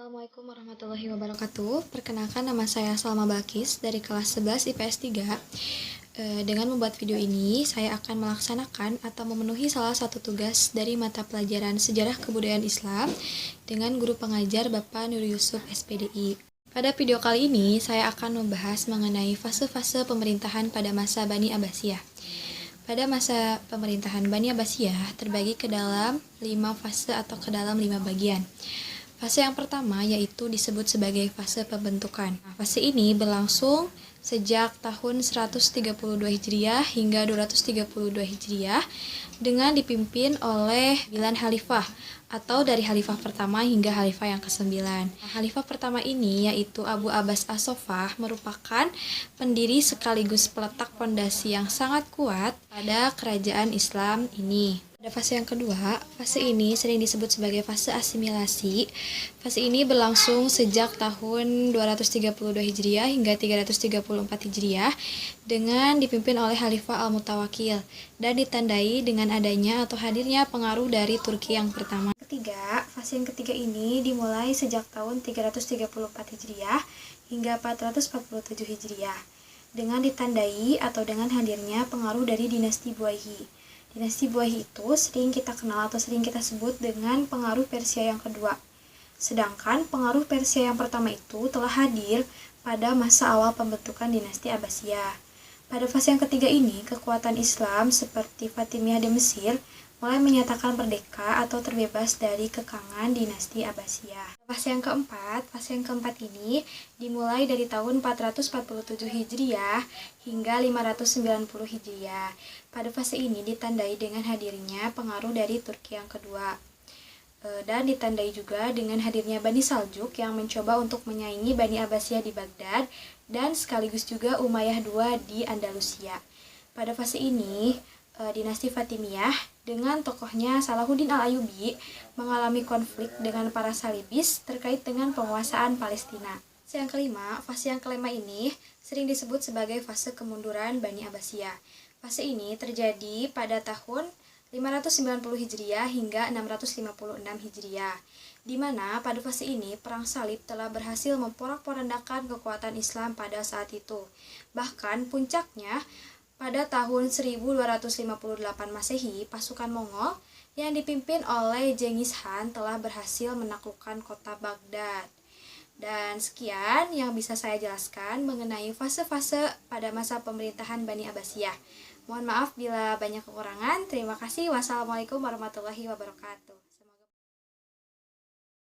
Assalamualaikum warahmatullahi wabarakatuh. Perkenalkan, nama saya Salma Balkis dari kelas 11 IPS 3. Dengan membuat video ini, saya akan melaksanakan atau memenuhi salah satu tugas dari mata pelajaran Sejarah Kebudayaan Islam dengan guru pengajar Bapak Nur Yusuf SPDI. Pada video kali ini, saya akan membahas mengenai fase-fase pemerintahan pada masa Bani Abbasiyah. Pada masa pemerintahan Bani Abbasiyah terbagi ke dalam 5 fase atau ke dalam 5 bagian. Fase yang pertama yaitu disebut sebagai fase pembentukan. Fase ini berlangsung sejak tahun 132 Hijriah hingga 232 Hijriah dengan dipimpin oleh 9 khalifah atau dari khalifah pertama hingga khalifah yang ke-9. Khalifah pertama ini yaitu Abu Abbas As-Soffah merupakan pendiri sekaligus peletak pondasi yang sangat kuat pada kerajaan Islam ini. Pada fase yang kedua, fase ini sering disebut sebagai fase asimilasi. Fase ini berlangsung sejak tahun 232 Hijriah hingga 334 Hijriah dengan dipimpin oleh Khalifah Al-Mutawakkil dan ditandai dengan adanya atau hadirnya pengaruh dari Turki yang pertama. Fase yang ketiga ini dimulai sejak tahun 334 Hijriah hingga 447 Hijriah dengan ditandai atau dengan hadirnya pengaruh dari dinasti Buwayhi. Dinasti Buwayhi itu sering kita kenal atau sering kita sebut dengan pengaruh Persia yang kedua. Sedangkan pengaruh Persia yang pertama itu telah hadir pada masa awal pembentukan dinasti Abbasiyah. Pada fase yang ketiga ini, kekuatan Islam seperti Fatimiyah di Mesir mulai menyatakan merdeka atau terbebas dari kekangan dinasti Abbasiyah. Fase yang keempat ini dimulai dari tahun 447 Hijriah hingga 590 Hijriah. Pada fase ini ditandai dengan hadirnya pengaruh dari Turki yang kedua. Dan ditandai juga dengan hadirnya Bani Saljuk yang mencoba untuk menyaingi Bani Abbasiyah di Baghdad dan sekaligus juga Umayyah II di Andalusia. Pada fase ini, dinasti Fatimiyah dengan tokohnya Salahuddin Al-Ayyubi mengalami konflik dengan para Salibis terkait dengan penguasaan Palestina. Fase yang kelima ini sering disebut sebagai fase kemunduran Bani Abbasiyah. Fase ini terjadi pada tahun 590 Hijriah hingga 656 Hijriah, di mana pada fase ini Perang Salib telah berhasil memporak-porandakan kekuatan Islam pada saat itu. Bahkan puncaknya pada tahun 1258 Masehi, pasukan Mongol yang dipimpin oleh Genghis Khan telah berhasil menaklukkan kota Baghdad. Dan sekian yang bisa saya jelaskan mengenai fase-fase pada masa pemerintahan Bani Abbasiyah. Mohon maaf bila banyak kekurangan. Terima kasih. Wassalamualaikum warahmatullahi wabarakatuh.